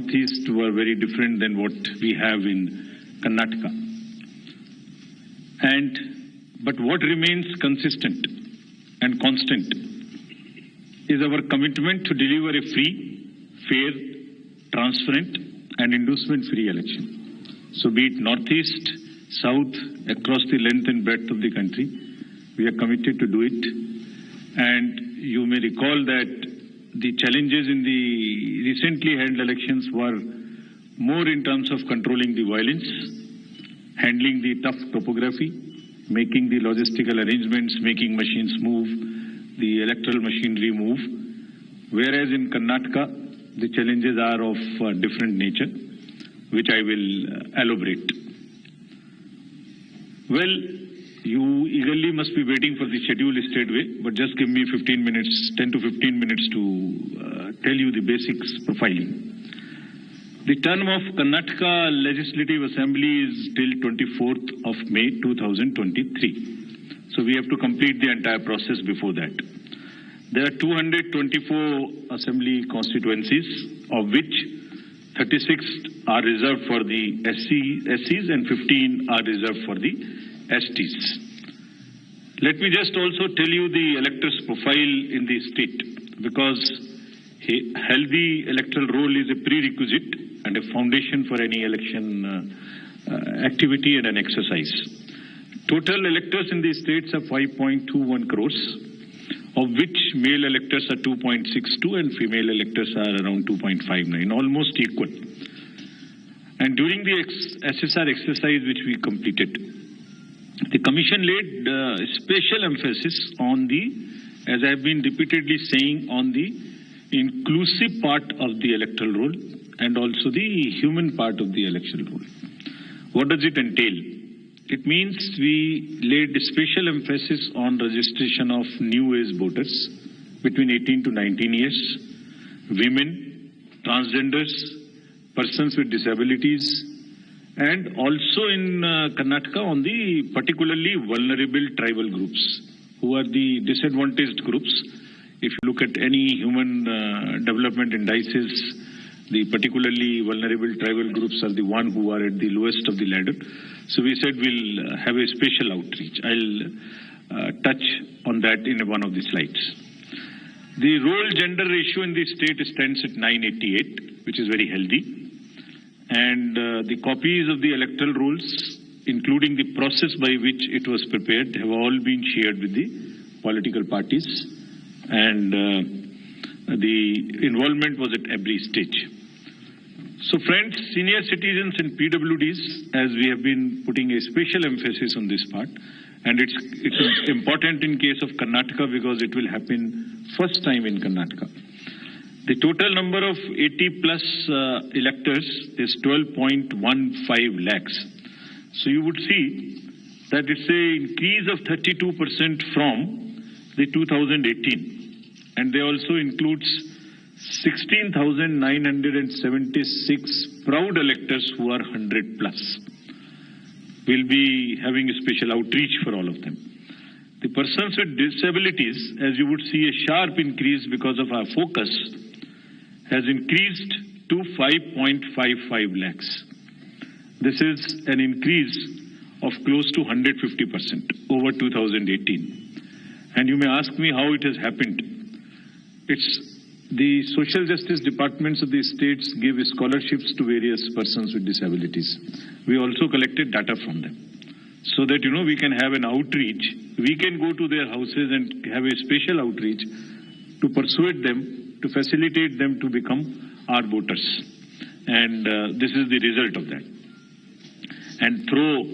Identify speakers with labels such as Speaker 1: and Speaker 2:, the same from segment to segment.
Speaker 1: Northeast were very different than what we have in Karnataka. But what remains consistent and constant is our commitment to deliver a free, fair, transparent and inducement-free election. So be it Northeast, South, across the length and breadth of the country, we are committed to do it. And you may recall that the challenges in the recently held elections were more in terms of controlling the violence, handling the tough topography, making the logistical arrangements, making machines move, the electoral machinery move. Whereas in Karnataka, the challenges are of different nature, which I will elaborate. Well, you eagerly must be waiting for the schedule straightway, but just give me 15 minutes, 10 to 15 minutes to tell you the basics profiling. The term of Karnataka Legislative Assembly is till 24th of May 2023. So we have to complete the entire process before that. There are 224 assembly constituencies, of which 36 are reserved for the SCs and 15 are reserved for the STs. Let me just also tell you the electors' profile in the state, because a healthy electoral roll is a prerequisite and a foundation for any election activity and an exercise. Total electors in the states are 5.21 crores, of which male electors are 2.62 and female electors are around 2.59, almost equal. And during the SSR exercise which we completed, the Commission laid special emphasis on the, as I have been repeatedly saying, on the inclusive part of the electoral roll and also the human part of the electoral roll. What does it entail? It means we laid special emphasis on registration of new age voters between 18 to 19 years, women, transgenders, persons with disabilities, and also in Karnataka on the particularly vulnerable tribal groups, who are the disadvantaged groups. If you look at any human development indices, the particularly vulnerable tribal groups are the one who are at the lowest of the ladder. So we said we'll have a special outreach. I'll touch on that in one of the slides. The role gender ratio in the state stands at 988, which is very healthy. And the copies of the electoral rolls, including the process by which it was prepared, have all been shared with the political parties. And the involvement was at every stage. So friends, senior citizens and PWDs, as we have been putting a special emphasis on this part, and it's important in case of Karnataka because it will happen first time in Karnataka. The total number of 80 plus electors is 12.15 lakhs. So you would see that it's an increase of 32% from the 2018. And they also includes 16,976 proud electors who are 100 plus. We'll be having a special outreach for all of them. The persons with disabilities, as you would see, a sharp increase because of our focus, has increased to 5.55 lakhs. This is an increase of close to 150% over 2018. And you may ask me how it has happened. It's the social justice departments of the states give scholarships to various persons with disabilities. We also collected data from them so that, we can have an outreach. We can go to their houses and have a special outreach to persuade them, to facilitate them to become our voters. And this is the result of that. And through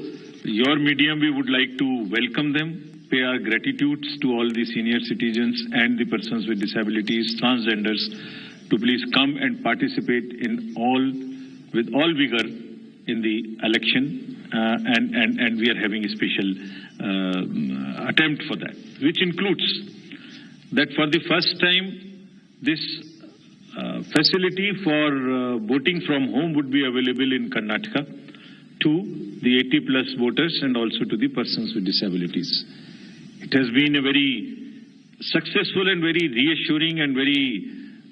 Speaker 1: your medium, we would like to welcome them, pay our gratitudes to all the senior citizens and the persons with disabilities, transgenders, to please come and participate with all vigor in the election. And we are having a special attempt for that, which includes that for the first time, this facility for voting from home would be available in Karnataka to the 80 plus voters and also to the persons with disabilities. It has been a very successful and very reassuring and very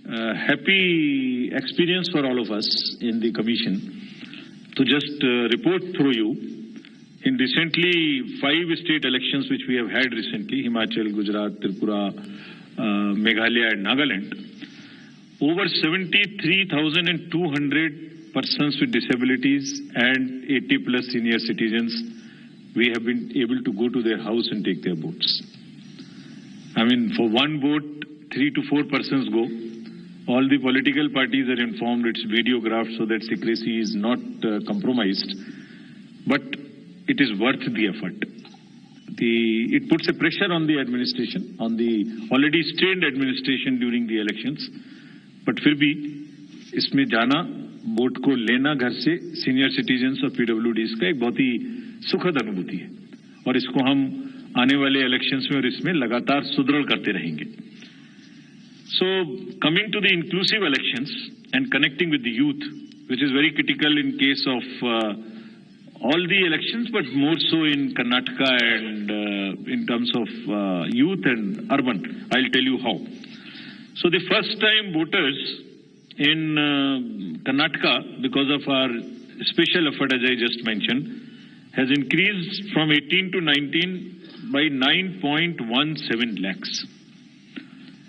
Speaker 1: happy experience for all of us in the commission to just report through you. In recently 5 state elections which we have had recently, Himachal, Gujarat, Tripura, Meghalaya and Nagaland, over 73,200 persons with disabilities and 80 plus senior citizens, we have been able to go to their house and take their votes. I mean, for one vote, 3 to 4 persons go. All the political parties are informed, it's videographed so that secrecy is not compromised. But it is worth the effort. It puts a pressure on the administration, on the already strained administration during the elections. But फिर भी इसमें जाना, vote को लेना घर से senior citizens और पीडब्ल्यूडीज का एक बहुत ही सुखद अनुभूति है और इसको हम आने वाले इलेक्शंस में और इसमें लगातार सुदृढ़ करते रहेंगे. So coming to the inclusive elections and connecting with the youth, which is very critical in case of all the elections, but more so in Karnataka and in terms of youth and urban. I'll tell you how. So the first time voters in Karnataka, because of our special effort as I just mentioned, has increased from 18 to 19 by 9.17 lakhs.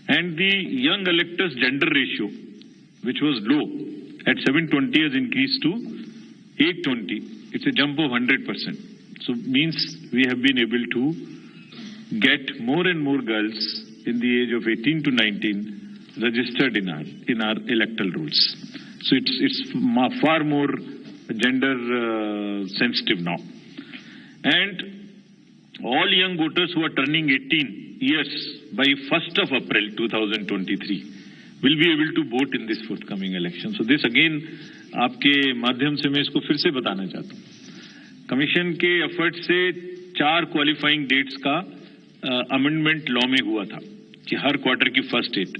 Speaker 1: And the young electors gender ratio, which was low at 720, has increased to 820. It's a jump of 100%. So means we have been able to get more and more girls in the age of 18 to 19 registered in our electoral rolls. So it's far more gender sensitive now. And all young voters who are turning 18 years by 1st of April 2023 will be able to vote in this forthcoming election. So this again, आपके माध्यम से मैं इसको फिर से बताना चाहता हूँ. कमीशन के एफर्ट से 4 क्वालिफाइंग डेट्स का अमेंडमेंट लॉ में हुआ था कि हर क्वार्टर की फर्स्ट डेट.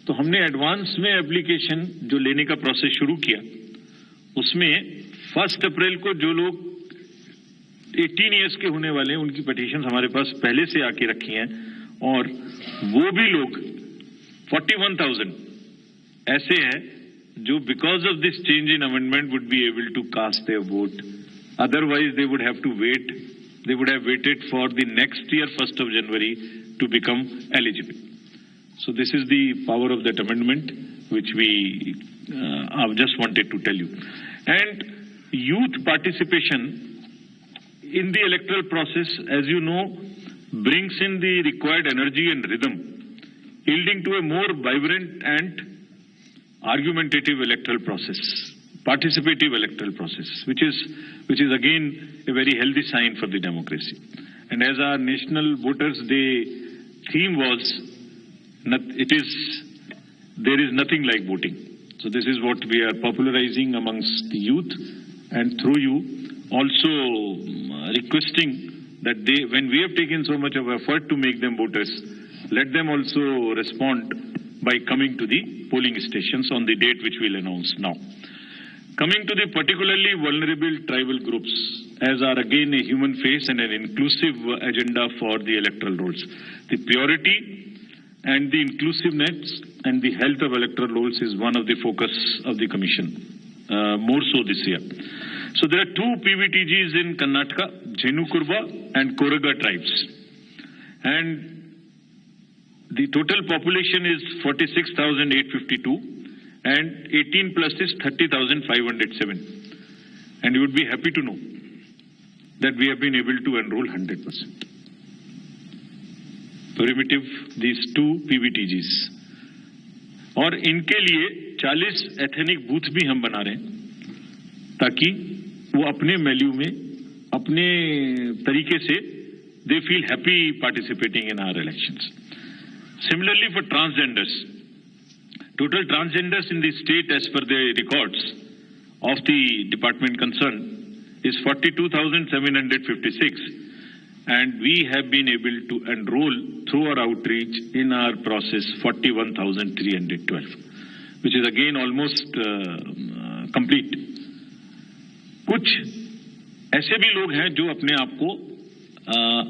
Speaker 1: तो हमने एडवांस में एप्लीकेशन जो लेने का प्रोसेस शुरू किया, उसमें 1 अप्रैल को जो लोग 18 इयर्स के होने वाले हैं उनकी पिटीशन हमारे पास पहले से आके रखी हैं और वो भी लोग 41,000 ऐसे हैं जो because of this change in amendment would be able to cast their vote. Otherwise they would have to wait. They would have waited for the next year 1st of January to become eligible. So this is the power of that amendment which we have just wanted to tell you. And youth participation in the electoral process, as you know, brings in the required energy and rhythm, yielding to a more vibrant and argumentative electoral process, participative electoral process, which is again a very healthy sign for the democracy. And as our National Voters Day theme was, there is nothing like voting. So this is what we are popularizing amongst the youth, and through you also requesting that when we have taken so much of effort to make them voters, let them also respond by coming to the polling stations on the date which we'll announce now. Coming to the particularly vulnerable tribal groups, as are again a human face and an inclusive agenda for the electoral rolls. The purity and the inclusiveness and the health of electoral rolls is one of the focus of the Commission, more so this year. So there are 2 PVTGs in Karnataka, Jhenukurva and Koraga tribes. And the total population is 46,852. And 18 plus is 30,507. And you would be happy to know that we have been able to enroll 100%. Primitive, these 2 PVTGs. और इनके लिए 40 ethnic booth भी हम बना रहे हैं ताकि वो अपने वैल्यू में अपने तरीके से they feel happy participating in our elections. Similarly for transgenders, total transgenders in the state as per the records of the department concerned is 42,756, and we have been able to enroll through our outreach in our process 41,312, which is again almost complete. कुछ ऐसे भी लोग हैं जो अपने आप को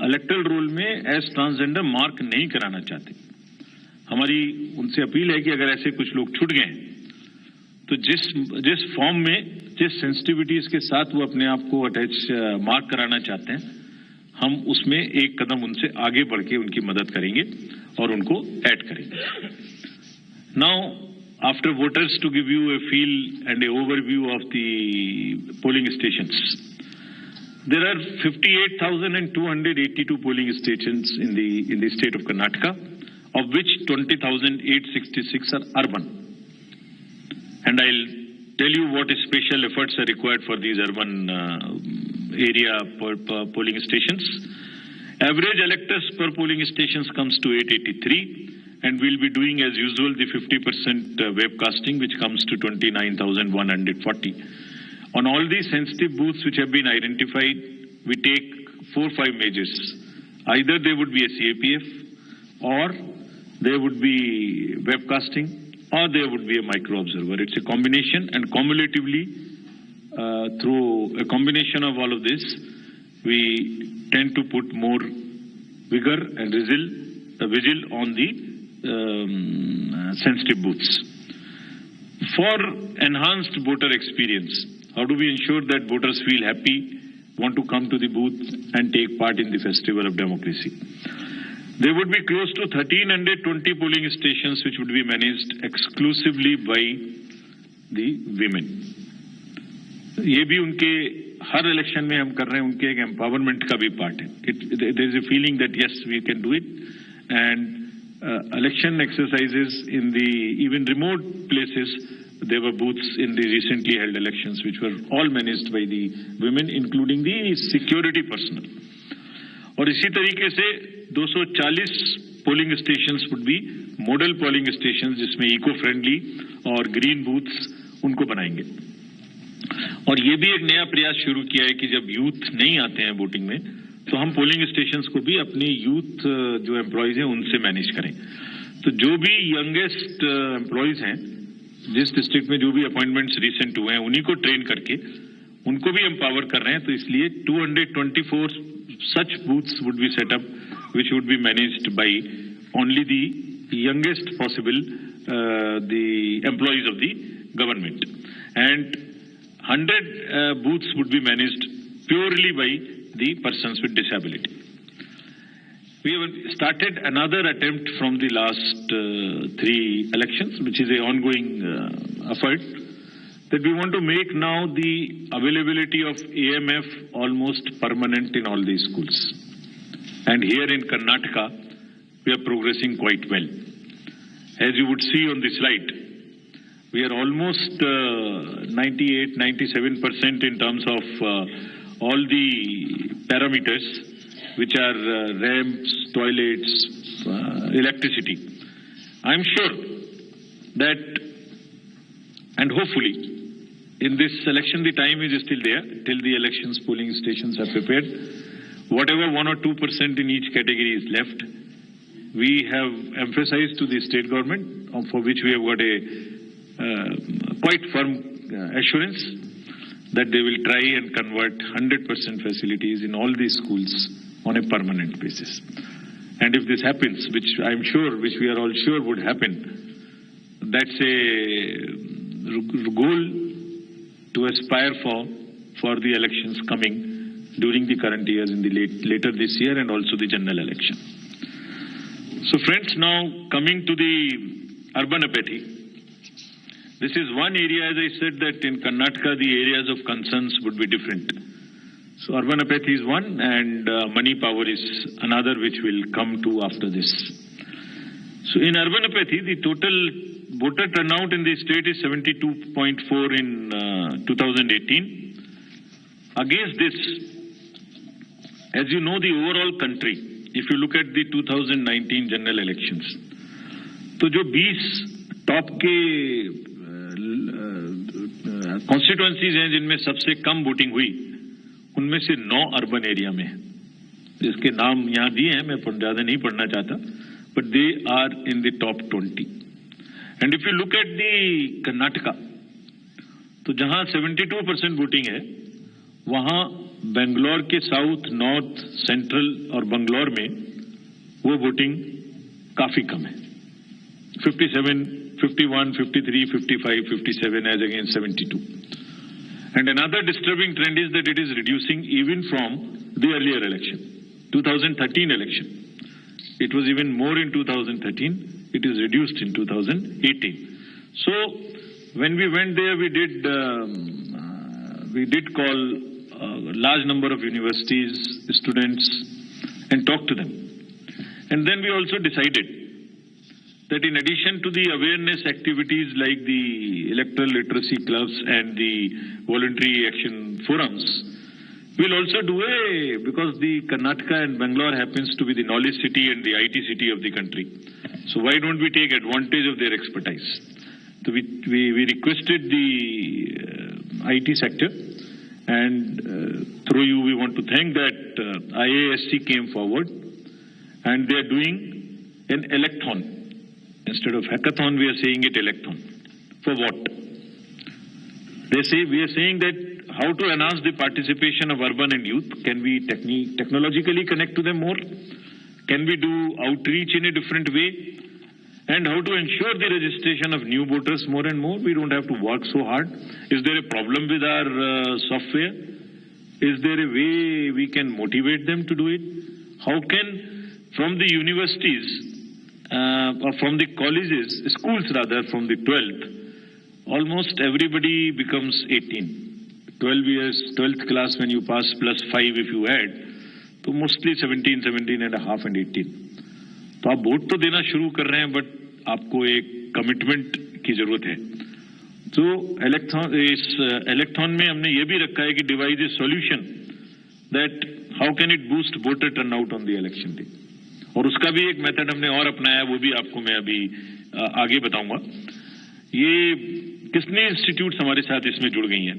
Speaker 1: electoral roll में एज ट्रांसजेंडर मार्क नहीं कराना चाहते. हमारी उनसे अपील है कि अगर ऐसे कुछ लोग छूट गए तो जिस फॉर्म में जिस सेंसिटिविटीज के साथ वो अपने आप को अटैच मार्क कराना चाहते हैं, हम उसमें एक कदम उनसे आगे बढ़ के उनकी मदद करेंगे और उनको ऐड करेंगे। Now after voters, to give you a feel and a overview of the polling stations, there are 58,282 polling stations in the state of Karnataka, of which 20,866 are urban. And I'll tell you what special efforts are required for these urban area polling stations. Average electors per polling stations comes to 883, and we'll be doing as usual the 50% webcasting, which comes to 29,140. On all these sensitive booths which have been identified, we take 4-5 measures. Either they would be a CAPF, or there would be webcasting, or there would be a micro observer. It's a combination, and cumulatively, through a combination of all of this, we tend to put more vigor and vigil on the sensitive booths. For enhanced voter experience, how do we ensure that voters feel happy, want to come to the booth and take part in the festival of democracy? There would be close to 1,320 polling stations which would be managed exclusively by the women. ये भी उनके हर election में हम कर रहे हैं, उनके एक एम्पावरमेंट का भी पार्ट है. There is a feeling that yes, we can do it, and election exercises in the even remote places. There were booths in the recently held elections which were all managed by the women, including the security personnel. और इसी तरीके से 240 polling stations would be model polling stations, जिसमें eco friendly और green booths उनको बनाएंगे. और ये भी एक नया प्रयास शुरू किया है कि जब यूथ नहीं आते हैं वोटिंग में, तो हम पोलिंग स्टेशंस को भी अपनी यूथ जो एम्प्लॉयज हैं उनसे मैनेज करें. तो जो भी यंगेस्ट एम्प्लॉयज हैं, जिस डिस्ट्रिक्ट में जो भी अपॉइंटमेंट्स रिसेंट हुए हैं, उन्हीं को ट्रेन करके उनको भी एम्पावर कर रहे हैं. तो इसलिए 224 such booths would be set up, which would be managed by only the youngest possible the employees of the government, and 100 booths would be managed purely by the persons with disability. We have started another attempt from the last 3 elections, which is an ongoing effort, that we want to make now the availability of AMF almost permanent in all these schools. And here in Karnataka, we are progressing quite well. As you would see on the slide, we are almost 98-97% in terms of all the parameters, which are ramps, toilets, electricity. I'm sure that, and hopefully, in this election, the time is still there till the elections polling stations are prepared. Whatever 1 or 2% in each category is left, we have emphasized to the state government, for which we have got a quite firm assurance that they will try and convert 100% facilities in all these schools on a permanent basis. And if this happens, which I'm sure, which we are all sure would happen, that's a goal to aspire for the elections coming during the current years, in the later this year, and also the general election. So friends, now coming to the urban apathy. This is one area, as I said, that in Karnataka the areas of concerns would be different. So urban apathy is one, and money power is another, which will come to after this. So in urban apathy, the total voter turnout in the state is 72.4 in 2018. Against this, as you know, the overall country, if you look at the 2019 general elections, तो जो 20 top के constituencies हैं जिनमें सबसे कम voting हुई, उनमें से 9 urban area में है. इसके नाम यहाँ दिए हैं, मैं ज्यादा नहीं पढ़ना चाहता, but they are in the top 20. And if you look at the Karnataka, तो जहां 72% वोटिंग है, वहां बेंगलोर के साउथ, नॉर्थ, सेंट्रल और बंगलोर में वो वोटिंग काफी कम है. 57, 51, 53, 55, 57 as against 72. And another disturbing trend is that it is reducing even from the earlier election, 2013 election. It was even more in 2013. It is reduced in 2018. So when we went there, we did call a large number of universities, students, and talked to them. And then we also decided that in addition to the awareness activities like the electoral literacy clubs and the voluntary action forums, we'll also do because the Karnataka and Bangalore happens to be the knowledge city and the IT city of the country. So why don't we take advantage of their expertise? So we requested the IT sector, and through you we want to thank that IASC came forward, and they are doing an electhon. Instead of hackathon, we are saying it electhon. For what? We are saying that how to enhance the participation of urban and youth. Can we technologically connect to them more? Can we do outreach in a different way? And how to ensure the registration of new voters more and more? We don't have to work so hard. Is there a problem with our software? Is there a way we can motivate them to do it? How can, from the universities, or from the colleges, schools rather, from the 12th, almost everybody becomes 18. 12 years, 12th class when you pass plus 5 if you add, so mostly 17, 17 and a half and 18. तो आप vote तो देना शुरू कर रहे हैं, but आपको एक कमिटमेंट की जरूरत है. तो इस इलेक्ट्रॉन में हमने ये भी रखा है कि device A solution that how can it boost voter turnout on the election day. और उसका भी एक मेथड हमने और अपनाया, वो भी आपको मैं अभी आगे बताऊंगा. ये कितने इंस्टीट्यूट्स हमारे साथ इसमें जुड़ गई हैं?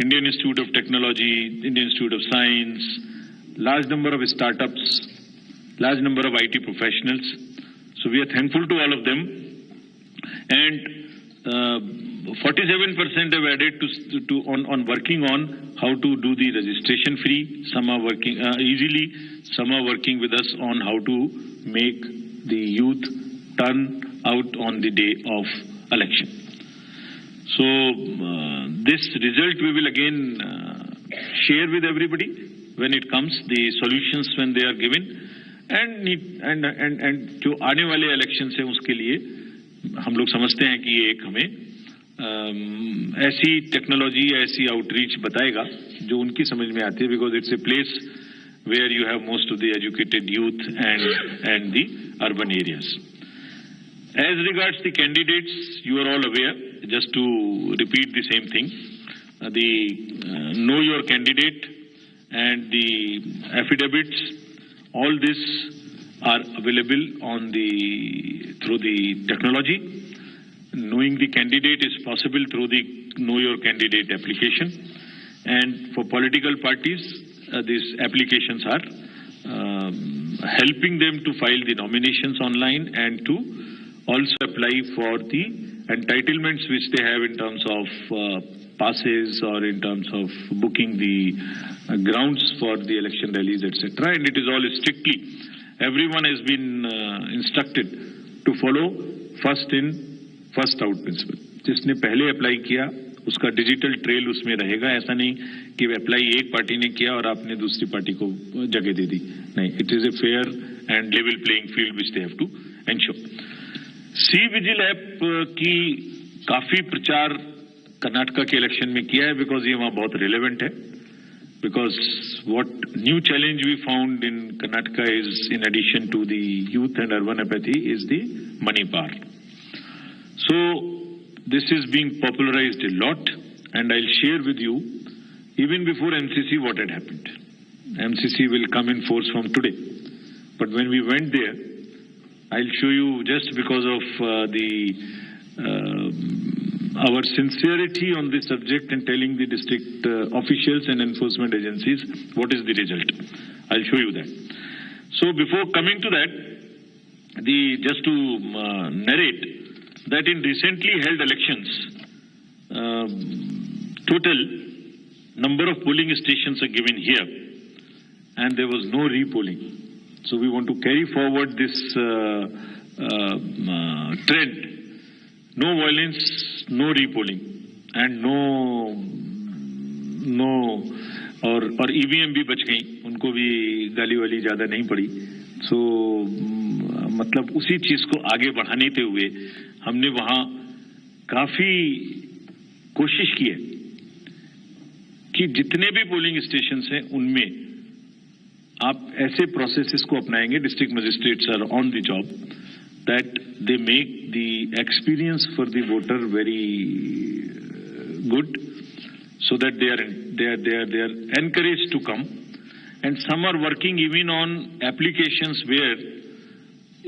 Speaker 1: Indian institute of technology, Indian institute of science, large number of startups, large number of IT professionals. So we are thankful to all of them. And 47% have added on working on how to do the registration free. Some are working easily. Some are working with us on how to make the youth turn out on the day of election. So this result we will again share with everybody when it comes, the solutions when they are given, and जो आने वाले election से उसके लिए हम लोग समझते हैं कि ये एक हमें ऐसी टेक्नोलॉजी, ऐसी आउटरीच बताएगा जो उनकी समझ में आती है, because it's a place where you have most of the educated youth and the urban areas. As regards the candidates, you are all aware, just to repeat the same thing, the know your candidate and the affidavits, all this are available on through the technology. Knowing the candidate is possible through the know your candidate application, and for political parties, these applications are helping them to file the nominations online and to also apply for the entitlements which they have in terms of passes or in terms of booking the grounds for the election rallies, etc. And it is all strictly, everyone has been instructed to follow first in, first out principle. जिसने पहले apply किया उसका digital trail उसमें रहेगा. ऐसा नहीं कि apply एक पार्टी ने किया और आपने दूसरी पार्टी को जगह दे दी. नहीं, it is a fair and level playing field which they have to ensure. C vigil app की काफी प्रचार कर्नाटका के इलेक्शन में किया है, बिकॉज ये वहां बहुत रिलेवेंट है. Because what new challenge we found in Karnataka is, in addition to the youth and urban apathy, is the money power. So this is being popularized a lot, and I'll share with you even before MCC what had happened. MCC will come in force from today, but when we went there, I'll show you, just because of our sincerity on this subject and telling the district officials and enforcement agencies what is the result. I'll show you that. So before coming to that, just to narrate that in recently held elections, total number of polling stations are given here, and there was no repolling. So we want to carry forward this trend. No violence, no repolling, and no और EVM भी बच गई, उनको भी गाली वाली ज्यादा नहीं पड़ी. सो मतलब उसी चीज को आगे बढ़ाने के हुए हमने वहां काफी कोशिश की है कि जितने भी पोलिंग स्टेशंस हैं उनमें आप ऐसे प्रोसेसेस को अपनाएंगे, district magistrates are on the job, that they make the experience for the voter very good, so that they are encouraged to come. And some are working even on applications where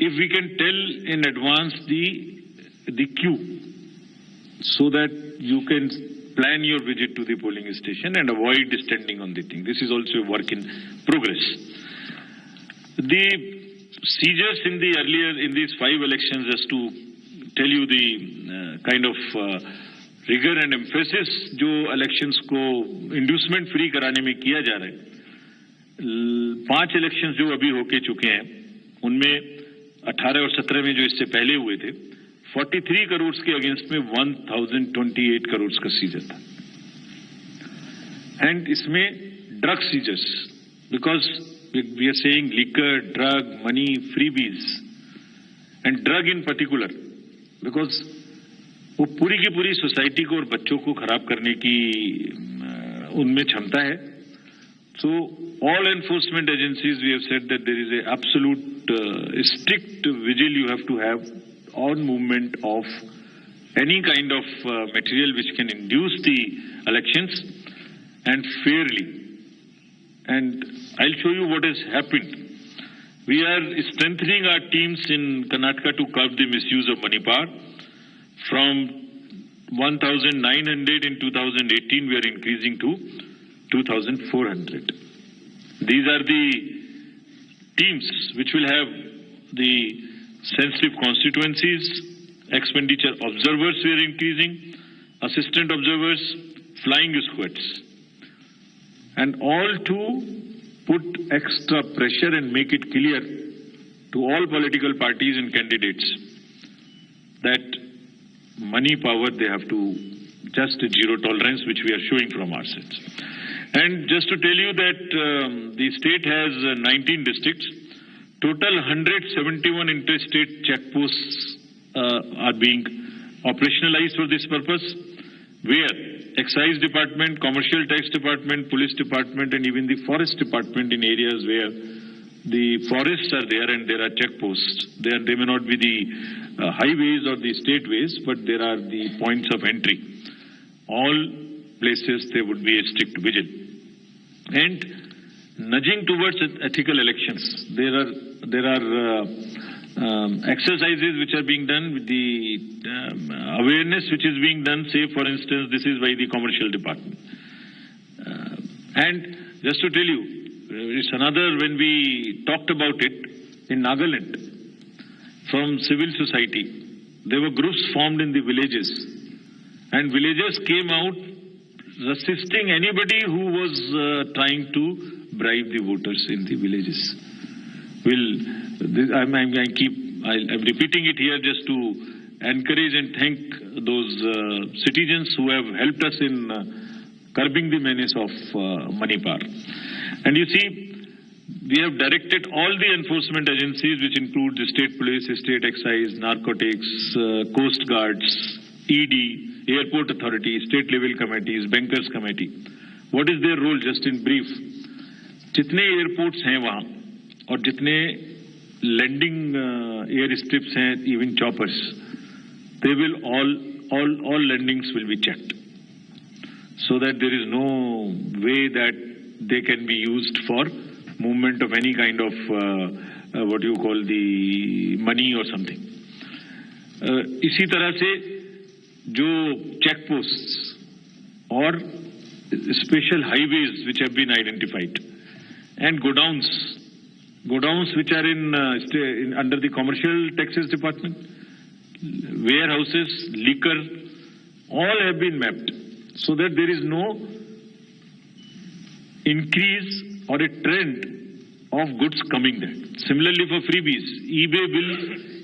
Speaker 1: if we can tell in advance the queue, so that you can plan your visit to the polling station and avoid standing on the thing. This is also a work in progress. The seizures in these 5 elections, just to tell you the kind of rigour and emphasis जो elections को inducement free कराने में किया जा रहा है. 5 elections जो अभी होके चुके हैं उनमें 18 और 17 में जो इससे पहले हुए थे 43 करोड़ के अगेंस्ट में 1028 करोड़ का सीजर था. एंड इसमें drug seizures, because we are saying liquor, drug, money, freebies and drug in particular, because वो पूरी की पूरी सोसाइटी को और बच्चों को खराब करने की उनमें क्षमता है. So all enforcement agencies we have said that there is a absolute strict vigil you have to have on movement of any kind of material which can induce the elections and fairly. And I will show you what has happened. We are strengthening our teams in Karnataka to curb the misuse of money power. From 1,900 in 2018, we are increasing to 2,400. These are the teams which will have the sensitive constituencies, expenditure observers we are increasing, assistant observers, flying squads, and all to put extra pressure and make it clear to all political parties and candidates that money power, they have to just zero tolerance, which we are showing from our sides. And just to tell you that the state has 19 districts. Total 171 interstate checkposts are being operationalized for this purpose, where excise department, commercial tax department, police department, and even the forest department in areas where the forests are there and there are checkposts. They may not be the highways or the state ways, but there are the points of entry. All places there would be a strict vigil. And nudging towards ethical elections, there are exercises which are being done with the awareness which is being done. Say, for instance, this is by the commercial department. And just to tell you, it's another, when we talked about it in Nagaland, from civil society, there were groups formed in the villages, and villagers came out resisting anybody who was trying to bribe the voters in the villages. I'm repeating it here just to encourage and thank those citizens who have helped us in curbing the menace of money power. And you see, we have directed all the enforcement agencies, which include the state police, state excise, narcotics, coast guards, ED, airport authority, state level committees, bankers committee. What is their role, just in brief? जितने airports हैं वहाँ और जितने landing air strips हैं, even choppers, they will all landings will be checked, so that there is no way that they can be used for movement of any kind of what you call the money or something. इसी तरह से जो check posts और special highways which have been identified, and godowns which are in under the commercial taxes department, warehouses, liquor, all have been mapped, so that there is no increase or a trend of goods coming there. Similarly for freebies, eBay will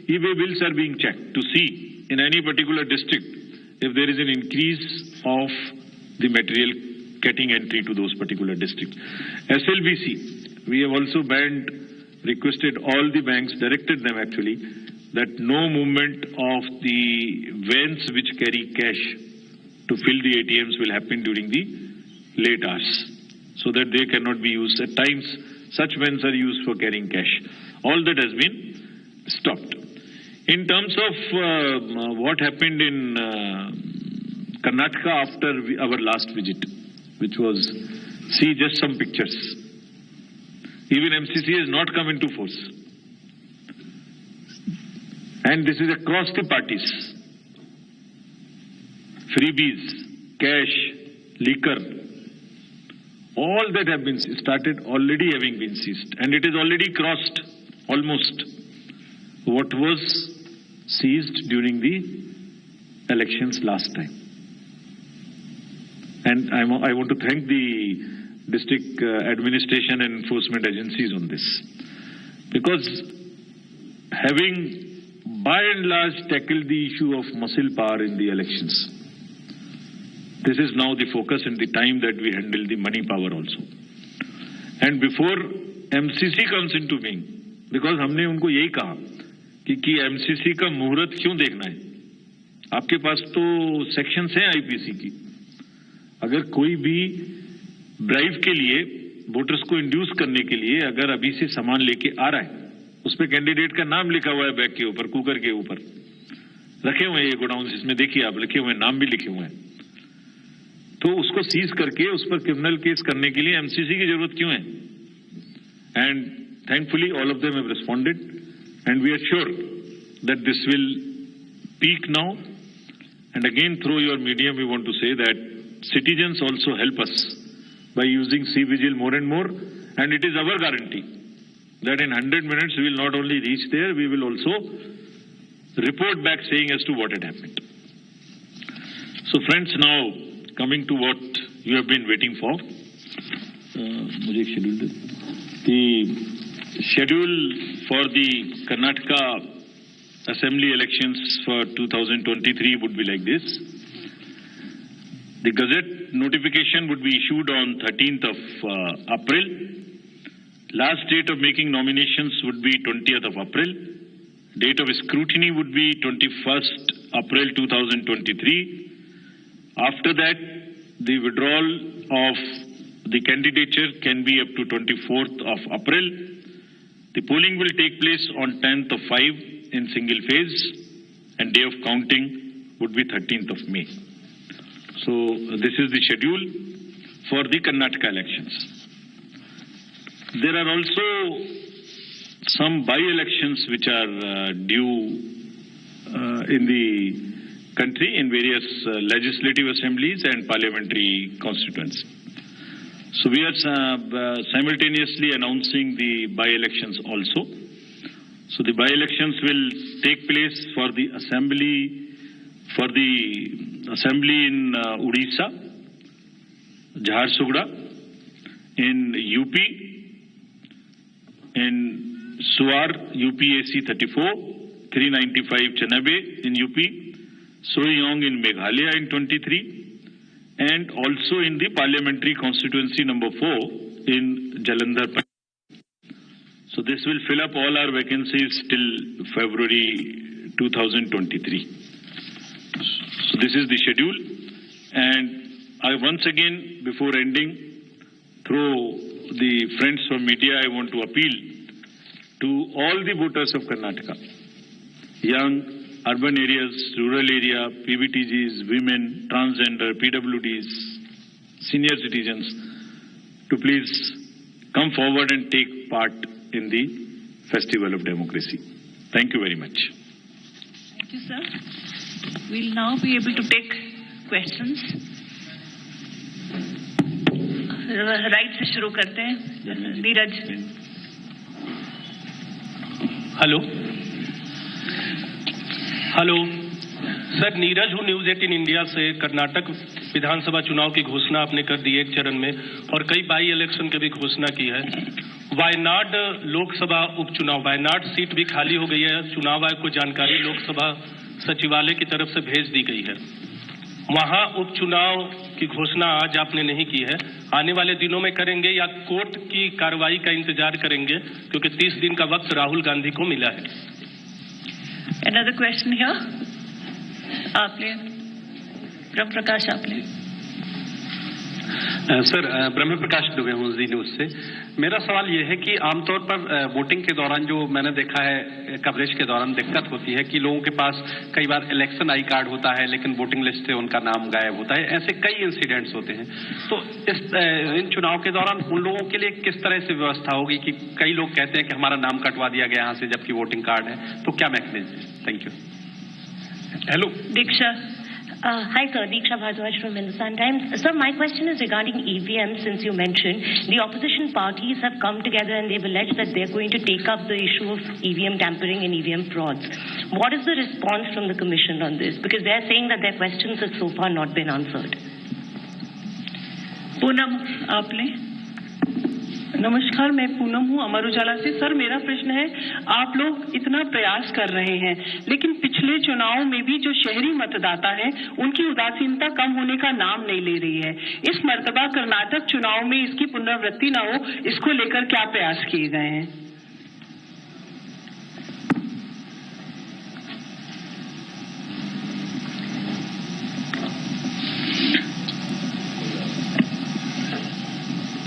Speaker 1: e-way bills are being checked to see in any particular district if there is an increase of the material getting entry to those particular districts. SLBC, we have also requested all the banks, directed them actually, that no movement of the vans which carry cash to fill the ATMs will happen during the late hours, so that they cannot be used. At times, such vans are used for carrying cash. All that has been stopped. In terms of what happened in Karnataka after our last visit, which was, see just some pictures. Even MCC has not come into force. And this is across the parties. Freebies, cash, liquor, all that have been started already having been seized. And it is already crossed almost what was seized during the elections last time. And I want to thank the district administration and enforcement agencies on this. Because having by and large tackled the issue of muscle power in the elections, this is now the focus and the time that we handle the money power also. And before MCC comes into being, because हमने उनको यही कहा कि MCC का मुहूर्त क्यों देखना है? आपके पास तो सेक्शंस हैं आईपीसी की. अगर कोई भी ब्राइब के लिए वोटर्स को इंड्यूस करने के लिए अगर अभी से सामान लेके आ रहा है, उस पे कैंडिडेट का नाम लिखा हुआ है बैग के ऊपर, कुकर के ऊपर रखे हुए हैं ये गोडाउन, इसमें देखिए आप लिखे हुए हैं, नाम भी लिखे हुए हैं, तो उसको सीज करके उस पर क्रिमिनल केस करने के लिए एमसीसी की जरूरत क्यों है? And thankfully all of them have responded and we are sure that this will peak now. And again through your medium we want to say that citizens also help us by using Sea Vigil more and more, and it is our guarantee that in 100 minutes we will not only reach there, we will also report back saying as to what had happened. So friends, now coming to what you have been waiting for. The schedule for the Karnataka Assembly elections for 2023 would be like this. The Gazette notification would be issued on 13th of April. Last date of making nominations would be 20th of April. Date of scrutiny would be 21st April 2023. After that, the withdrawal of the candidature can be up to 24th of April. The polling will take place on 10th of 5 in single phase, and day of counting would be 13th of May. So this is the schedule for the Karnataka elections. There are also some by-elections which are due in the country in various legislative assemblies and parliamentary constituents. So we are simultaneously announcing the by-elections also. So the by-elections will take place for the assembly in Odisha, Jharsuguda, in UP, in Suar, UPAC 34, 395 Chanabe in UP, Soyong in Meghalaya in 23, and also in the parliamentary constituency number 4 in Jalandhar. So this will fill up all our vacancies till February 2023. So this is the schedule, and I once again, before ending, through the friends from media, I want to appeal to all the voters of Karnataka, young, urban areas, rural area, PVTGs, women, transgender, PWDs, senior citizens, to please come forward and take part in the Festival of Democracy. Thank you very much.
Speaker 2: Thank you, sir. We'll now be able to take questions. Right से शुरू करते हैं. Neeraj.
Speaker 3: Hello. Sir, Neeraj हूँ, news 18 India से। कर्नाटक विधानसभा चुनाव की घोषणा आपने कर दी एक चरण में, और कई बाई इलेक्शन की भी घोषणा की है। वायनाड लोकसभा उपचुनाव, वायनाड सीट भी खाली हो गई है। चुनाव आयोग को जानकारी लोकसभा सचिवालय की तरफ से भेज दी गई है। वहां उपचुनाव की घोषणा आज आपने नहीं की है, आने वाले दिनों में करेंगे या कोर्ट की कार्रवाई का इंतजार करेंगे, क्योंकि 30 दिन का वक्त राहुल गांधी को मिला है।
Speaker 2: Another question here. आपने ब्रह्म प्रकाश, आपने
Speaker 4: सर, ब्रह्म प्रकाश दुबे हूँ, जी न्यूज से। मेरा सवाल यह है कि आमतौर पर वोटिंग के दौरान जो मैंने देखा है, कवरेज के दौरान दिक्कत होती है कि लोगों के पास कई बार इलेक्शन आई कार्ड होता है लेकिन वोटिंग लिस्ट से उनका नाम गायब होता है। ऐसे कई इंसिडेंट्स होते हैं। तो इन चुनाव के दौरान उन लोगों के लिए किस तरह से व्यवस्था होगी कि कई लोग कहते हैं कि हमारा नाम कटवा दिया गया यहाँ से जबकि वोटिंग कार्ड है, तो क्या mechanism? Thank you.
Speaker 2: Hello Diksha.
Speaker 5: Hi sir, Deeksha Bhardwaj from Hindustan Times. Sir, my question is regarding EVM. Since you mentioned the opposition parties have come together and they've alleged that they're going to take up the issue of EVM tampering and EVM frauds. What is the response from the Commission on this? Because they're saying that their questions have so far not been answered.
Speaker 2: Poonam, आपने।
Speaker 6: नमस्कार, मैं पूनम हूँ, अमर उजाला से। Sir, मेरा प्रश्न है, आप लोग इतना प्रयास कर रहे हैं लेकिन पिछले चुनाव में भी जो शहरी मतदाता है उनकी उदासीनता कम होने का नाम नहीं ले रही है। इस मर्तबा कर्नाटक चुनाव में इसकी पुनरावृत्ति न हो, इसको लेकर क्या प्रयास किए गए हैं?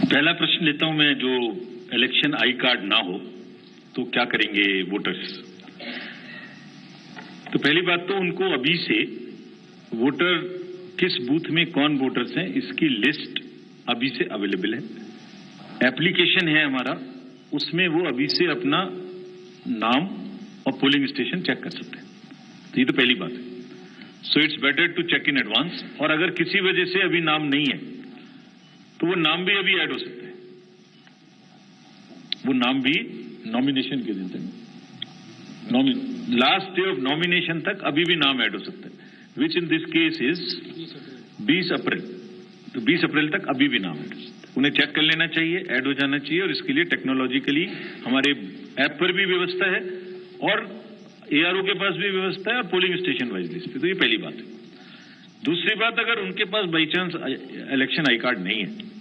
Speaker 1: पहला प्रश्न लेता हूं मैं, जो इलेक्शन आई कार्ड ना हो तो क्या करेंगे वोटर्स। तो पहली बात तो उनको अभी से वोटर किस बूथ में कौन वोटर्स हैं इसकी लिस्ट अभी से अवेलेबल है। एप्लीकेशन है हमारा, उसमें वो अभी से अपना नाम और पोलिंग स्टेशन चेक कर सकते हैं। तो ये तो पहली बात है। So it's better to check in advance. और अगर किसी वजह से अभी नाम नहीं है तो वो नाम भी अभी ऐड हो सकता है। वो नाम भी नॉमिनेशन के दिन तक, लास्ट डे ऑफ नॉमिनेशन तक अभी भी नाम ऐड हो सकता है, विच इन दिस केस इज 20 अप्रैल। तो 20 अप्रैल तक अभी भी नाम ऐड हो सकता है। उन्हें चेक कर लेना चाहिए, ऐड हो जाना चाहिए। और इसके लिए टेक्नोलॉजिकली हमारे ऐप पर भी व्यवस्था है और ARO के पास भी व्यवस्था है और पोलिंग स्टेशन वाइज लिस्ट पे। तो ये पहली बात है। दूसरी बात, अगर उनके पास by chance election I card नहीं है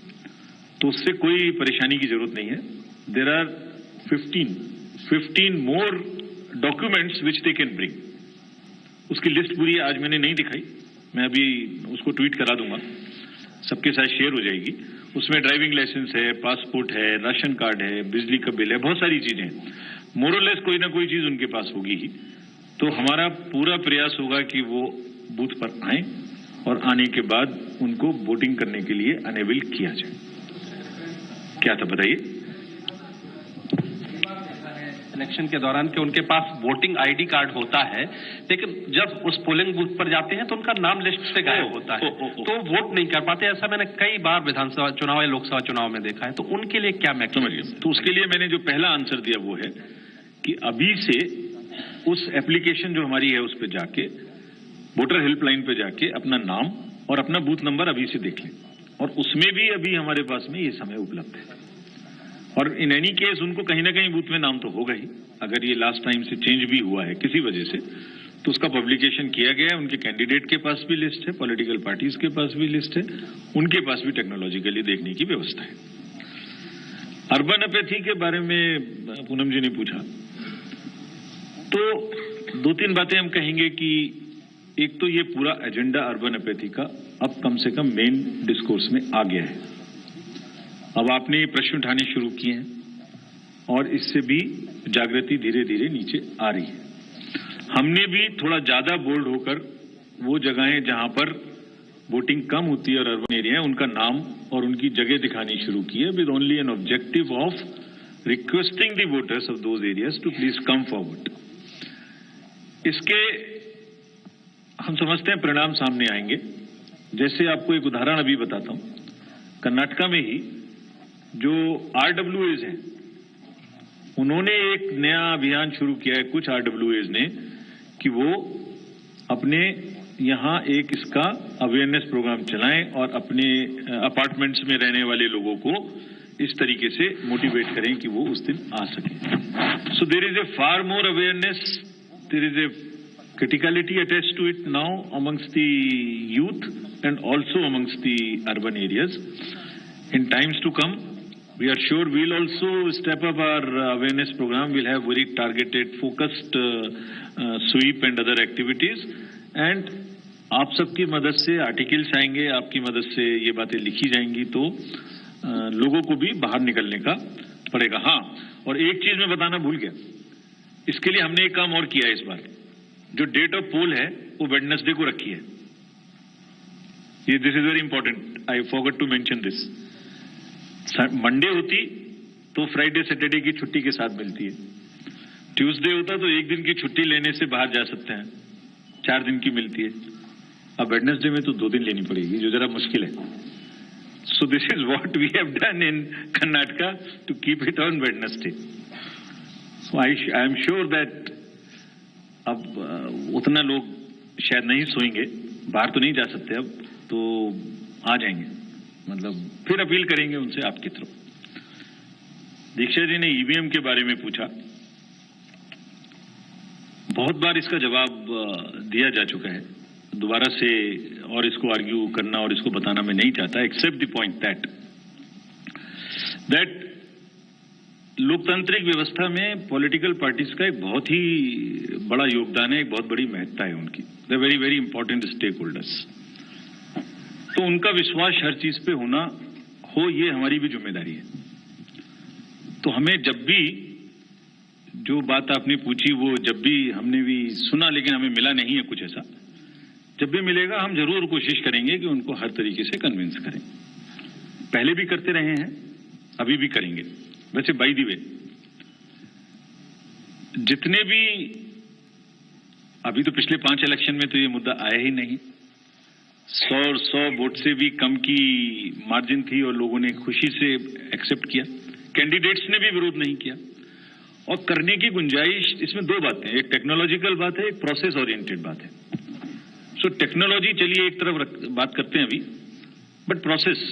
Speaker 1: तो उससे कोई परेशानी की जरूरत नहीं है। There are 15 more documents which they can bring. उसकी लिस्ट पूरी आज मैंने नहीं दिखाई, मैं अभी उसको ट्वीट करा दूंगा, सबके साथ शेयर हो जाएगी। उसमें ड्राइविंग लाइसेंस है, पासपोर्ट है, राशन कार्ड है, बिजली का बिल है, बहुत सारी चीजें हैं। मोरलेस कोई ना कोई चीज उनके पास होगी ही। तो हमारा पूरा प्रयास होगा कि वो बूथ पर आए और आने के बाद उनको वोटिंग करने के लिए अनेबल किया जाए। क्या था बताइए?
Speaker 4: इलेक्शन के दौरान कि उनके पास वोटिंग आईडी कार्ड होता है लेकिन जब उस पोलिंग बूथ पर जाते हैं तो उनका नाम लिस्ट से गायब होता है, तो वोट नहीं कर पाते। ऐसा मैंने कई बार विधानसभा चुनाव या लोकसभा चुनाव में देखा है। तो उनके लिए क्या मैकेनिज्म?
Speaker 1: तो उसके लिए मैंने जो पहला आंसर दिया वो है कि अभी से उस एप्लीकेशन जो हमारी है उस पर जाके, वोटर हेल्पलाइन पे जाके अपना नाम और अपना बूथ नंबर अभी से देख लें। और उसमें भी अभी हमारे पास में ये समय उपलब्ध है। और इन एनी केस उनको कहीं ना कहीं बूथ में नाम तो होगा ही। अगर ये लास्ट टाइम से चेंज भी हुआ है किसी वजह से तो उसका पब्लिकेशन किया गया है। उनके कैंडिडेट के पास भी लिस्ट है, पॉलिटिकल पार्टीज के पास भी लिस्ट है, उनके पास भी टेक्नोलॉजिकली देखने की व्यवस्था है। अर्बन अपैथी के बारे में पूनम जी ने पूछा, तो 2-3 बातें हम कहेंगे कि एक तो ये पूरा एजेंडा अर्बन अपैथी का अब कम से कम मेन डिस्कोर्स में आ गया है। अब आपने ये प्रश्न उठाने शुरू किए हैं और इससे भी जागृति धीरे धीरे नीचे आ रही है। हमने भी थोड़ा ज्यादा बोल्ड होकर वो जगहें जहां पर वोटिंग कम होती है और अर्बन एरिया है उनका नाम और उनकी जगह दिखानी शुरू की है, with only an objective of requesting the voters of those areas to please come forward. इसके हम समझते हैं परिणाम सामने आएंगे। जैसे आपको एक उदाहरण अभी बताता हूं, कर्नाटका में ही जो RWAs हैं उन्होंने एक नया अभियान शुरू किया है, कुछ RWAs ने, कि वो अपने यहाँ एक इसका अवेयरनेस प्रोग्राम चलाएं और अपने अपार्टमेंट्स में रहने वाले लोगों को इस तरीके से मोटिवेट करें कि वो उस दिन आ सके। So there is a far more awareness, there is a criticality attached to it now amongst the youth and also amongst the urban areas. In times to come, we are sure we'll also step up our awareness program. We'll have very targeted, focused sweep and other activities. And आप सबकी मदद से articles आएंगे, आपकी मदद से ये बातें लिखी जाएंगी, तो लोगों को भी बाहर निकलने का पड़ेगा। हाँ, और एक चीज मैं बताना भूल गया, इसके लिए हमने एक काम और किया है इस बार। जो डेट ऑफ पोल है वो वेडनेसडे को रखी है। ये this is very important, I forgot to mention this. Monday होती तो फ्राइडे सैटरडे की छुट्टी के साथ मिलती है, ट्यूसडे होता तो एक दिन की छुट्टी लेने से बाहर जा सकते हैं, 4 दिन की मिलती है। अब वेडनेसडे में तो 2 दिन लेनी पड़ेगी, जो जरा मुश्किल है। So this is what we have done in Karnataka to keep it on Wednesday. So I am sure that अब उतना लोग शायद नहीं सोएंगे, बाहर तो नहीं जा सकते अब, तो आ जाएंगे, मतलब फिर अपील करेंगे उनसे आपकी तरफ। दीक्षा जी ने ईवीएम के बारे में पूछा, बहुत बार इसका जवाब दिया जा चुका है, दोबारा से और इसको आर्ग्यू करना और इसको बताना मैं नहीं चाहता, एक्सेप्ट द पॉइंट दैट लोकतांत्रिक व्यवस्था में पॉलिटिकल पार्टीज का एक बहुत ही बड़ा योगदान है, एक बहुत बड़ी महत्ता है उनकी। They very very important stakeholders. तो उनका विश्वास हर चीज पे होना हो, ये हमारी भी जिम्मेदारी है। तो हमें जब भी जो बात आपने पूछी वो जब भी हमने भी सुना, लेकिन हमें मिला नहीं है कुछ ऐसा, जब भी मिलेगा हम जरूर कोशिश करेंगे कि उनको हर तरीके से कन्विंस करें। पहले भी करते रहे हैं, अभी भी करेंगे। वैसे बाय द वे, जितने भी अभी तो पिछले 5 इलेक्शन में तो ये मुद्दा आया ही नहीं, 100 वोट से भी कम की मार्जिन थी और लोगों ने खुशी से एक्सेप्ट किया, कैंडिडेट्स ने भी विरोध नहीं किया। और करने की गुंजाइश, इसमें 2 बातें, एक टेक्नोलॉजिकल बात है, एक प्रोसेस ओरिएंटेड बात है। सो टेक्नोलॉजी चलिए एक तरफ बात करते हैं अभी, बट प्रोसेस,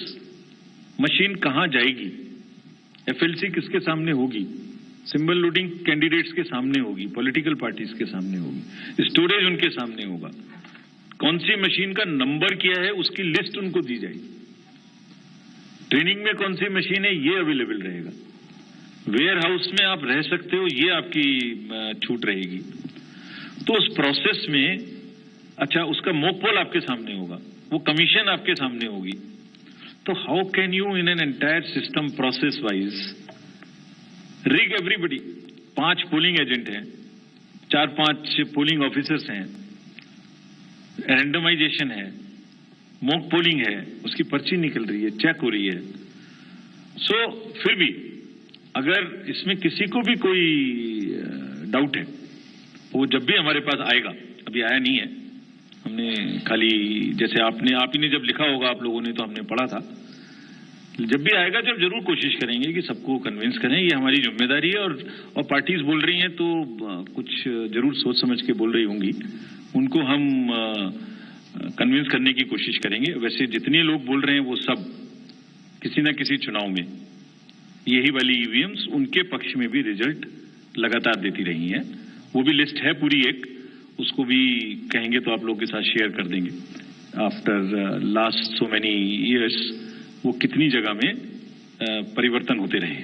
Speaker 1: मशीन कहां जाएगी, एफएलसी किसके सामने होगी, सिंबल लोडिंग कैंडिडेट्स के सामने होगी, पॉलिटिकल पार्टीज के सामने होगी, स्टोरेज उनके सामने होगा, कौन सी मशीन का नंबर क्या है उसकी लिस्ट उनको दी जाएगी, ट्रेनिंग में कौन सी मशीन है ये अवेलेबल रहेगा, वेयर हाउस में आप रह सकते हो ये आपकी छूट रहेगी। तो उस प्रोसेस में अच्छा, उसका मोकपोल आपके सामने होगा, वो कमीशन आपके सामने होगी। तो how can you in an entire system process wise rig everybody? 5 polling agent हैं, 4-5 पोलिंग ऑफिसर्स हैं, रैंडमाइजेशन है, मॉक पोलिंग है, उसकी पर्ची निकल रही है, चेक हो रही है। सो फिर भी अगर इसमें किसी को भी कोई डाउट है, वो जब भी हमारे पास आएगा, अभी आया नहीं है, हमने खाली जैसे आप ही ने जब लिखा होगा आप लोगों ने तो हमने पढ़ा था, जब भी आएगा जब जरूर कोशिश करेंगे कि सबको कन्विंस करें, ये हमारी जिम्मेदारी है। और पार्टीज बोल रही हैं तो कुछ जरूर सोच समझ के बोल रही होंगी, उनको हम कन्विंस करने की कोशिश करेंगे। वैसे जितने लोग बोल रहे हैं वो सब किसी न किसी चुनाव में यही वाली ईवीएम्स उनके पक्ष में भी रिजल्ट लगातार देती रही हैं। वो भी लिस्ट है पूरी एक, उसको भी कहेंगे तो आप लोगों के साथ शेयर कर देंगे। After last so many years वो कितनी जगह में परिवर्तन होते रहे।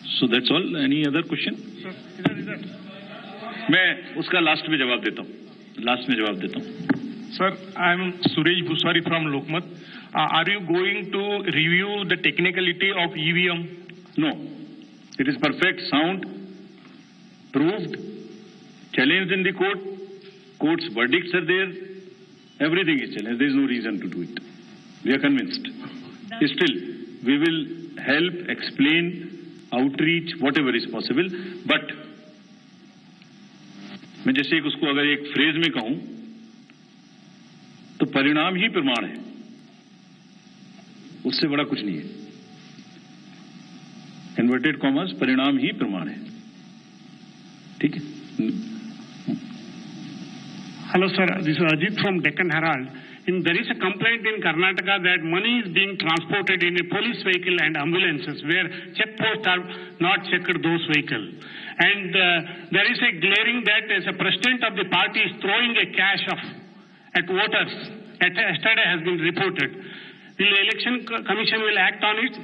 Speaker 1: So that's all. Any other question? मैं उसका लास्ट में जवाब देता हूँ।
Speaker 7: Sir, I am Suresh Bhusari from Lokmat. Are you going to review the technicality of EVM?
Speaker 1: No. It is perfect, sound, proved, challenged in the court. Court's verdicts are there. Everything is challenged. There is no reason to do it. We are convinced. Still, we will help, explain, outreach, whatever is possible. But मैं जैसे उसको अगर एक phrase में कहूं तो परिणाम ही प्रमाण है, उससे बड़ा कुछ नहीं है। इन्वर्टेड कॉमर्स, परिणाम ही प्रमाण है। ठीक है।
Speaker 8: Hello, sir. This is Ajit from Deccan Herald. There is a complaint in Karnataka that money is being transported in a police vehicle and ambulances where checkposts are not checked those vehicles. And there is a glaring that as a president of the party is throwing a cash at voters. Yesterday has been reported. Will the election commission will act on it?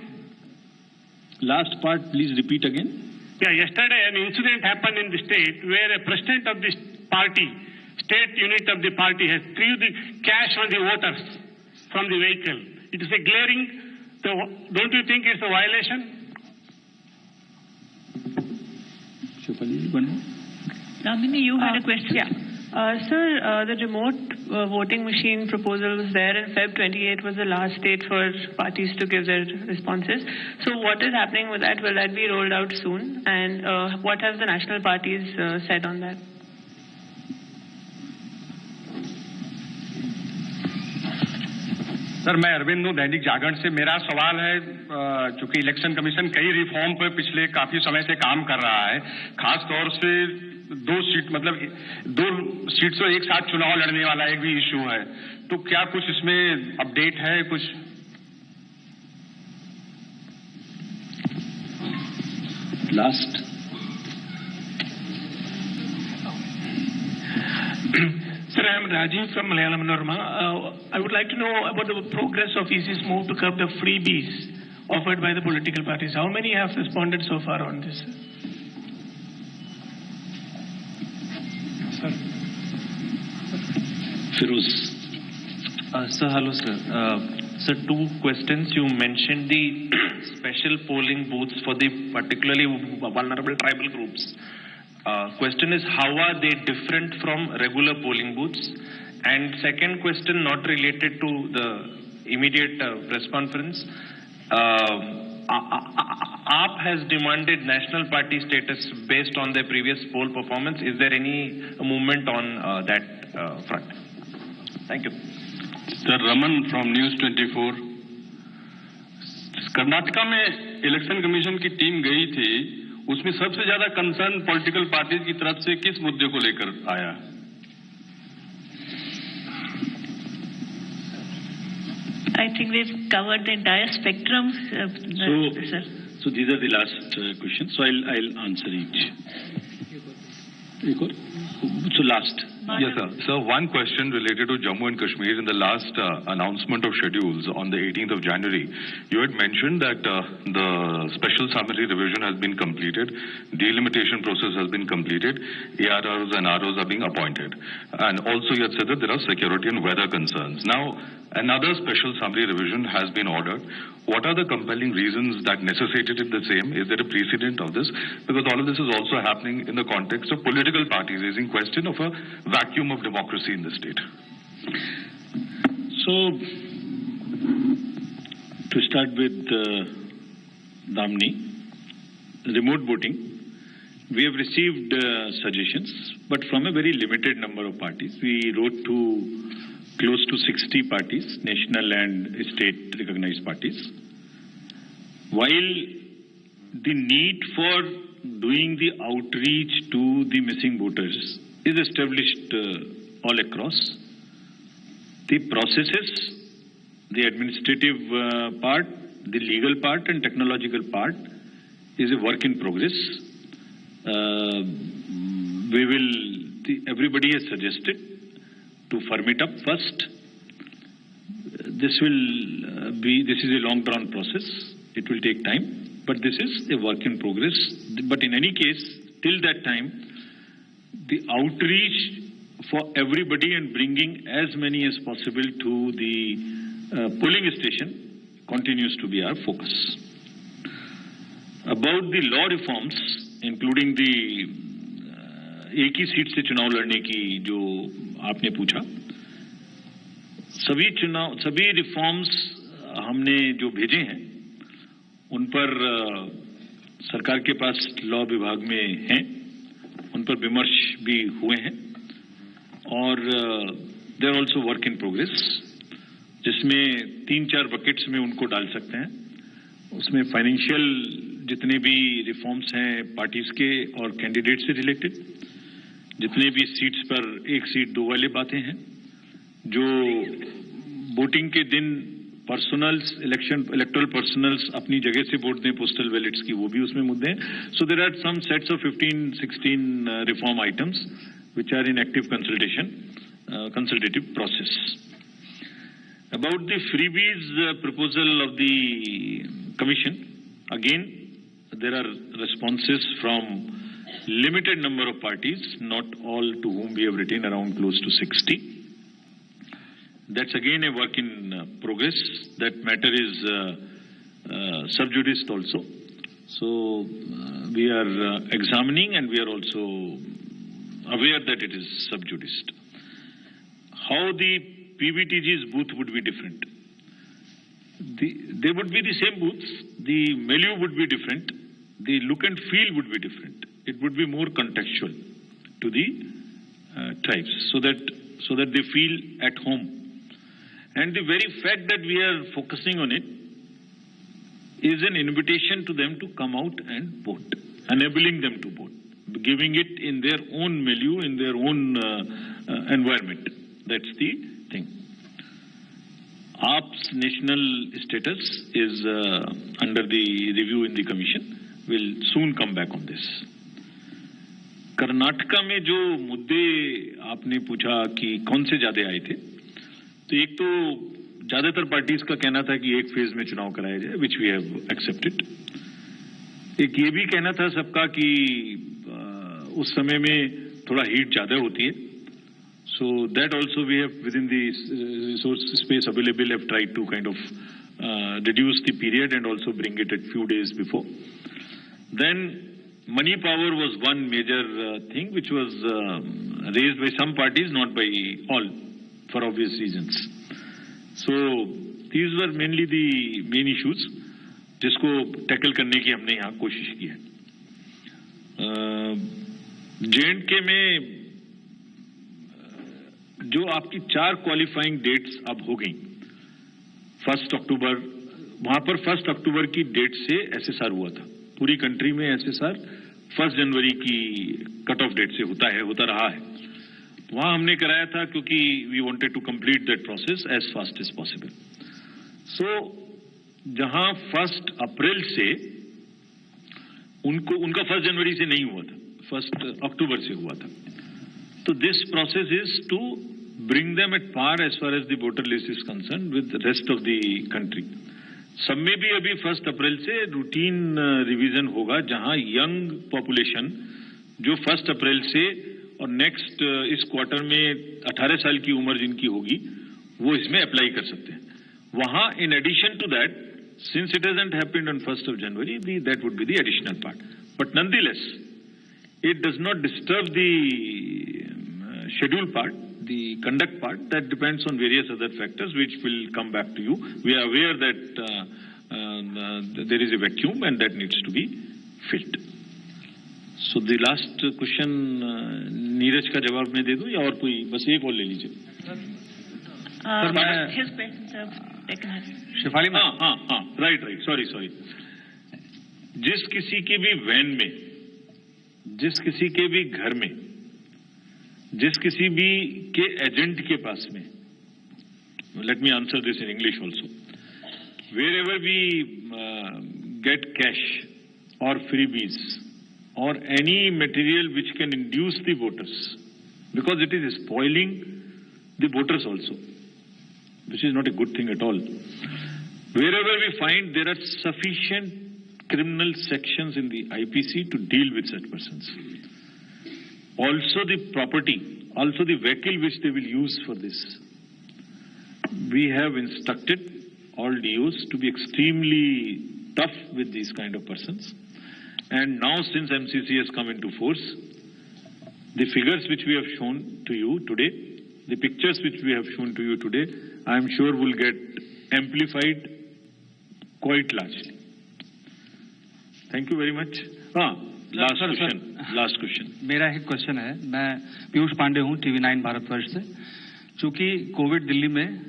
Speaker 1: Last part, please repeat again.
Speaker 8: Yeah, yesterday an incident happened in the state where a president of this party, state unit of the party, has threw the cash on the voters from the vehicle. It is a glaring, don't you think it's a violation?
Speaker 2: Ramini, you had a question?
Speaker 6: Yeah. Sir, the remote voting machine proposal was there, and Feb 28 was the last date for parties to give their responses. So what is happening with that? Will that be rolled out soon? And what have the national parties said on that?
Speaker 4: Sir, मैं अरविंद हूँ, दैनिक जागरण से। मेरा सवाल है, चूंकि election commission कई reform पर पिछले काफी समय से काम कर रहा है, खास तौर से दो सीट से एक साथ चुनाव लड़ने वाला एक भी इशू है, तो क्या कुछ इसमें अपडेट है कुछ?
Speaker 1: Last
Speaker 7: Sir, I am Rajiv from Malayalam Norma. I would like to know about the progress of EC's move to curb the freebies offered by the political parties. How many have responded so far on this?
Speaker 1: Firoz.
Speaker 9: Sir, hello, sir. Sir, two questions. You mentioned the special polling booths for the particularly vulnerable tribal groups. Question is, how are they different from regular polling booths? And second question, not related to the immediate press conference. AAP has demanded national party status based on their previous poll performance. Is there any movement on that front? Thank you.
Speaker 10: Sir, Raman from News 24. Karnataka में election commission की team गई थी, उसमें सबसे ज्यादा concern political parties की तरफ से किस मुद्दे को लेकर आया?
Speaker 2: I think we've covered the entire spectrum.
Speaker 1: So these are the last questions. So I'll answer each. So last.
Speaker 10: Yes, sir. So one question related to Jammu and Kashmir. In the last announcement of schedules on the 18th of January, you had mentioned that the special summary revision has been completed, delimitation process has been completed, ARRs and ROs are being appointed. And also you had said that there are security and weather concerns. Now, another special summary revision has been ordered. What are the compelling reasons that necessitated the same? Is there a precedent of this? Because all of this is also happening in the context of political parties raising question of a vacuum of democracy in the state.
Speaker 1: So, to start with Damni, remote voting, we have received suggestions, but from a very limited number of parties. We wrote to close to 60 parties, national and state recognized parties. While the need for doing the outreach to the missing voters is established all across, the processes, the administrative part, the legal part and technological part is a work in progress. Everybody has suggested to firm it up first. This is a long drawn process. It will take time, but this is a work in progress. But in any case, till that time, the outreach for everybody and bringing as many as possible to the polling station continues to be our focus. About the law reforms, including the एक ही seat से चुनाव लड़ने की जो आपने पूछा, सभी reforms हमने जो भेजे हैं उन पर सरकार के पास लॉ विभाग में हैं, उन पर विमर्श भी हुए हैं और they are also work in progress, जिसमें 3-4 बकेट्स में उनको डाल सकते हैं. उसमें फाइनेंशियल जितने भी रिफॉर्म्स हैं पार्टीज के और कैंडिडेट से रिलेटेड, जितने भी सीट्स पर 1 सीट 2 वाले बातें हैं, जो वोटिंग के दिन पर्सनल्स इलेक्टोरल पर्सनल्स अपनी जगह से वोट दें पोस्टल बैलेट्स की, वो भी उसमें मुद्दे हैं. So there are some sets of 15-16 reform items which are in active consultative process. About the freebies proposal of the Commission, again there are responses from limited number of parties, not all to whom we have written, around close to 60. That's again a work in progress. That matter is sub judice also. So we are examining, and we are also aware that it is sub judice. How the PBTG's booth would be different? They would be the same booths. The milieu would be different. The look and feel would be different. It would be more contextual to the tribes, so that they feel at home. And the very fact that we are focusing on it is an invitation to them to come out and vote, enabling them to vote, giving it in their own milieu, in their own environment. That's the thing. AAP's national status is under the review in the commission. We'll soon come back on this. Karnataka में जो मुद्दे आपने पूछा कि कौन से ज्यादा आए थे, तो एक तो ज्यादातर पार्टीज का कहना था कि एक फेज में चुनाव कराया जाए, विच वी हैव एक्सेप्टेड. एक ये भी कहना था सबका कि उस समय में थोड़ा हीट ज्यादा होती है. So that also we have within the resource space available have tried to kind of reduce the period and also bring it at few days before. Then money power was one major thing which was raised by some parties, not by all, for obvious reasons. So these were mainly the main issues जिसको tackle करने की हमने यहाँ कोशिश की है. J&K में जो आपकी 4 क्वालिफाइंग डेट्स अब हो गई, 1 अक्टूबर, वहां पर 1 अक्टूबर की डेट से एसएसआर हुआ था. पूरी कंट्री में एसएसआर 1 जनवरी की कट ऑफ डेट से होता रहा है. वहां हमने कराया था क्योंकि we wanted to complete that process as fast as possible. So जहां 1 अप्रैल से उनका 1 जनवरी से नहीं हुआ था, 1 अक्टूबर से हुआ था. तो this process is to bring them at par as far as the voter list is concerned with the rest of the country. सब में भी अभी 1 अप्रैल से रूटीन रिवीजन होगा, जहां यंग पॉपुलेशन जो 1 अप्रैल से और नेक्स्ट इस क्वार्टर में 18 साल की उम्र जिनकी होगी वो इसमें अप्लाई कर सकते हैं. वहां in addition to that, since it hasn't happened on 1 January, that would be the additional part. But nonetheless it does not disturb the schedule part, the conduct part. That depends on various other factors which will come back to you. We are aware that there is a vacuum and that needs to be filled. So the last question Neeraj का जवाब मैं दे दूं या और कोई, बस एक और ले लीजिए.
Speaker 4: शिफाली में
Speaker 1: राइट सॉरी. जिस किसी की भी वैन में, जिस किसी के भी घर में, जिस किसी भी के एजेंट के पास में, let me answer this in English also, wherever we get cash और freebies or any material which can induce the voters, because it is spoiling the voters also, which is not a good thing at all. Wherever we find there are sufficient criminal sections in the IPC to deal with such persons. Also the property, also the vehicle which they will use for this. We have instructed all DOs to be extremely tough with these kind of persons. And now since MCC has come into force, the figures which we have shown to you today, the pictures which we have shown to you today, I am sure will get amplified quite largely. Thank you very much. Last question.
Speaker 11: मेरा एक question है. मैं पीयूष पांडे हूँ, TV9 Bharatvarsh से. चूंकि Covid Delhi में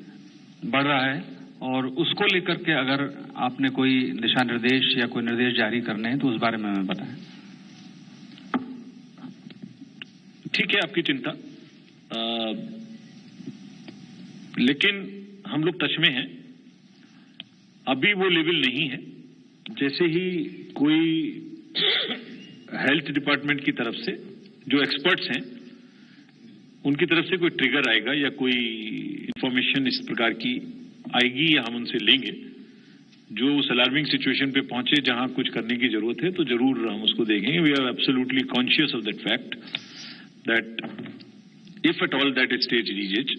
Speaker 11: बढ़ रहा है और उसको लेकर के अगर आपने कोई दिशा निर्देश या कोई निर्देश जारी करने हैं तो उस बारे में हमें बताएं.
Speaker 1: ठीक है आपकी चिंता, लेकिन हम लोग टच में हैं। अभी वो लेवल नहीं है। जैसे ही कोई हेल्थ डिपार्टमेंट की तरफ से जो एक्सपर्ट्स हैं उनकी तरफ से कोई ट्रिगर आएगा या कोई इंफॉर्मेशन इस प्रकार की आएगी या हम उनसे लेंगे जो उस अलार्मिंग सिचुएशन पे पहुंचे जहां कुछ करने की जरूरत है, तो जरूर हम उसको देखेंगे। We are absolutely conscious of that fact that if at all that stage reaches,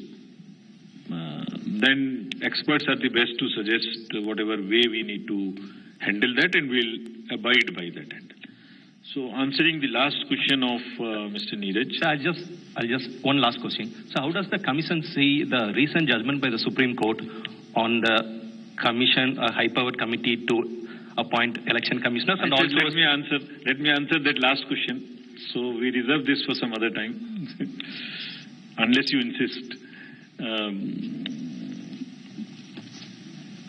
Speaker 1: then experts are the best to suggest whatever way we need to handle that, and we'll abide by that handle. So answering the last question of Mr. Neeraj.
Speaker 12: So I'll just one last question. So how does the commission see the recent judgment by the Supreme Court on the commission, a high-powered committee to appoint election commissioners? And also
Speaker 1: let me answer that last question. So we reserve this for some other time, unless you insist.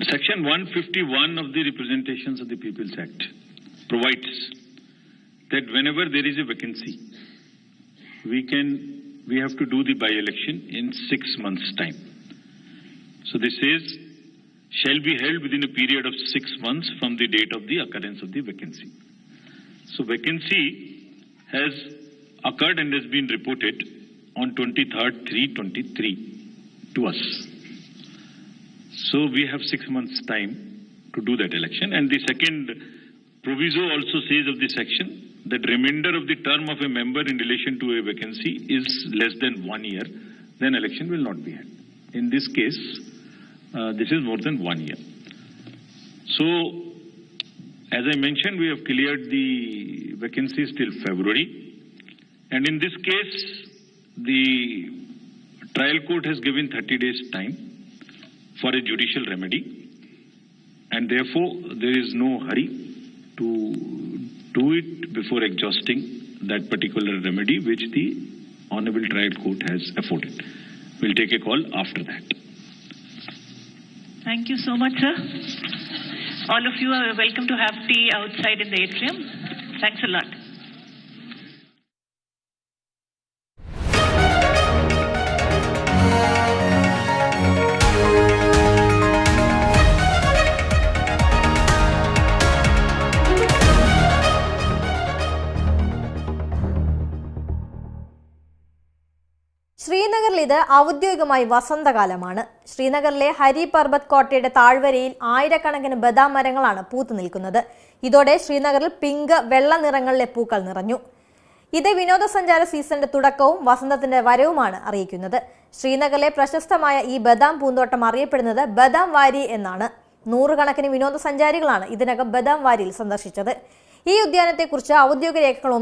Speaker 1: Section 151 of the Representations of the People's Act provides that whenever there is a vacancy, we have to do the by-election in 6 months' time. So this says, shall be held within a period of 6 months from the date of the occurrence of the vacancy. So vacancy has occurred and has been reported on 23rd/3/23 to us. So we have 6 months' time to do that election. And the second proviso also says of the section that remainder of the term of a member in relation to a vacancy is less than 1 year, then election will not be held. In this case, this is more than 1 year. So, as I mentioned, we have cleared the vacancies till February. And in this case, the trial court has given 30 days time for a judicial remedy, and therefore there is no hurry to do it before exhausting that particular remedy which the Honorable Trial Court has afforded. We'll take a call after that.
Speaker 2: Thank you so much, sir. All of you are welcome to have tea outside in the atrium. Thanks a lot.
Speaker 13: ശ്രീനഗറിൽ ഇത് ഔദ്യോഗികമായി വസന്തകാലമാണ്. ശ്രീനഗറിലെ ഹരി പർബത് കോട്ടയുടെ താഴ്വരയിൽ ആയിരക്കണക്കിന് ബദാം മരങ്ങളാണ് പൂത്തു നിൽക്കുന്നത്. ഇതോടെ ശ്രീനഗറിൽ പിങ്ക്, വെള്ള നിറങ്ങളിലെ പൂക്കൾ നിറഞ്ഞു. ഇത് വിനോദസഞ്ചാര സീസണിന്റെ തുടക്കവും വസന്തത്തിന്റെ വരവുമാണ് അറിയിക്കുന്നത്. ശ്രീനഗറിലെ പ്രശസ്തമായ ഈ ബദാം പൂന്തോട്ടം അറിയപ്പെടുന്നത് ബദാം വാരി എന്നാണ്. നൂറുകണക്കിന് വിനോദസഞ്ചാരികളാണ് ഇതിനകം ബദാം വാരിയിൽ സന്ദർശിച്ചത്. ഈ ഉദ്യാനത്തെക്കുറിച്ച് ഔദ്യോഗിക രേഖകളൊന്നും